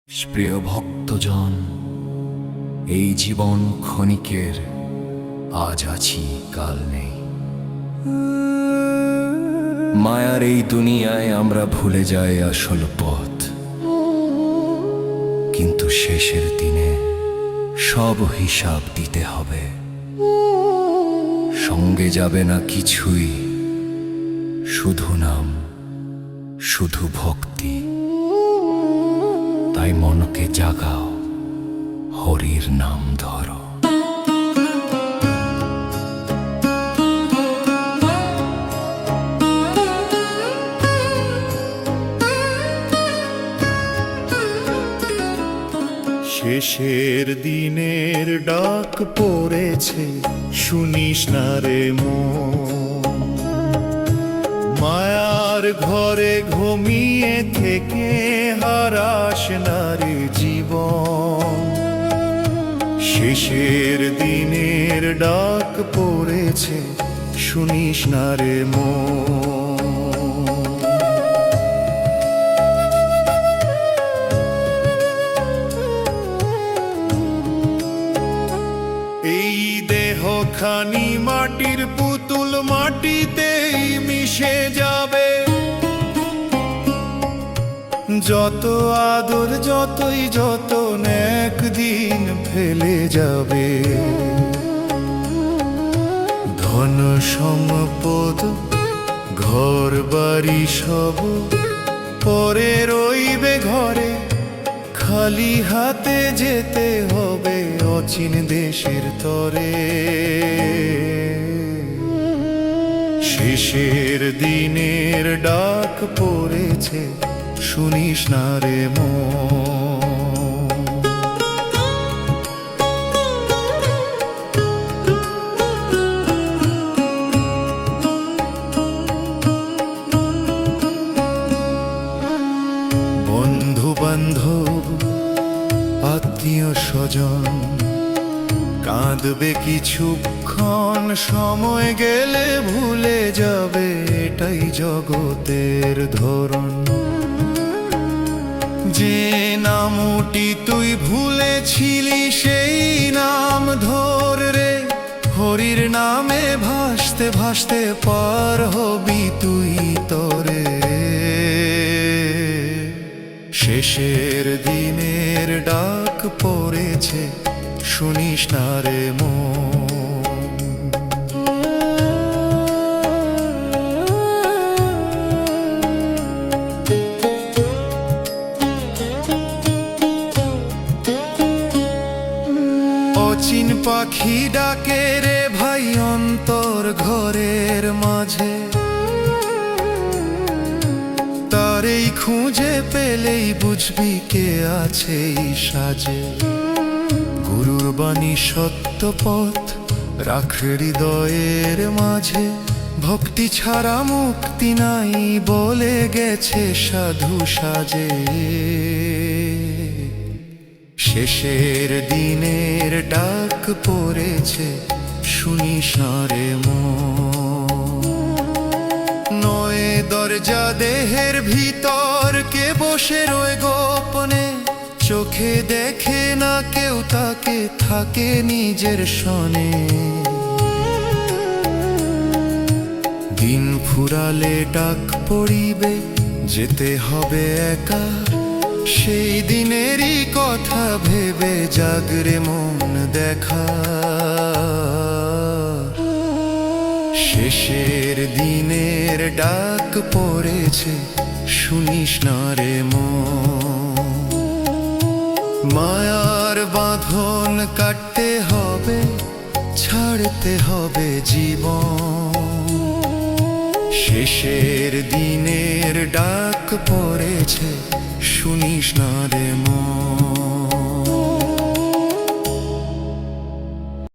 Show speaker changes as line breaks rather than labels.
প্রিয় ভক্তজন, এই জীবন ক্ষণিকের, আজ আছি কাল নেই। মায়ার এই দুনিয়ায় আমরা ভুলে যাই আসল পথ, কিন্তু শেষের দিনে সব হিসাব দিতে হবে। সঙ্গে যাবে না কিছুই, শুধু নাম, শুধু ভক্তি। তাই মনকে জাগাও, হরির নাম ধরো।
শেষের দিনের ডাক পড়েছে, শুনিস না রে মন। মায়ার ঘরে ঘুমিয়ে থেকে হারাস না রে জীবন। শেষের দিনের ডাক পড়েছে, শুনিস না রে মন। এই দেহখানি মাটির পুতুল, মাটিতেই মিশে যাবে। যত আদর যতই যতন একদিন ফেলে যাবে। ধন সম্পদ ঘর বাড়ি সব পরে রইবে ঘরে। খালি হাতে যেতে হবে অচিন দেশের তরে। শেষের দিনের ডাক পড়েছে, শুনিস না রে মন। বন্ধু বান্ধব আত্মীয় স্বজন কাঁদবে কিছুক্ষণ, সময় গেলে ভুলে যাবে, এটাই জগতের ধরন। যে নামটি তুই ভুলেছিলি সেই নাম ধর রে। হরির নামে ভাসতে ভাসতে পার হবি তুই তরে। শেষের দিনের ডাক পড়েছে, শুনিস না রে মন। অচিন পাখি ডাকে রে ভাই অন্তর ঘরের মাঝে। তারেই খুঁজে পেলেই বুঝবি কে আছে এই সাজে। গুরুর বাণী সত্য পথ রাখ হৃদয়ের মাঝে। ভক্তি ছাড়া মুক্তি নাই বলে গেছে সাধু সাজে। শেষের দিনের ডাক পড়েছে, শুনিস না রে মন। নয় দরজা দেহের ভিতর, কে বসে রয়ে গোপনে। চোখে দেখে না কেউ তাকে, থাকে নিজের সনে। দিন ফুরালে ডাক পড়িবে, যেতে হবে একা। সেই দিনেরই কথা ভেবে জাগরে মন দেখা। শেষের দিনের ডাক পড়েছে, শুনিস না রে মন। মায়ার বাঁধন কাটতে হবে, ছাড়তে হবে জীবন। শেষের দিনের ডাক পড়েছে, শুনিস না রে মন।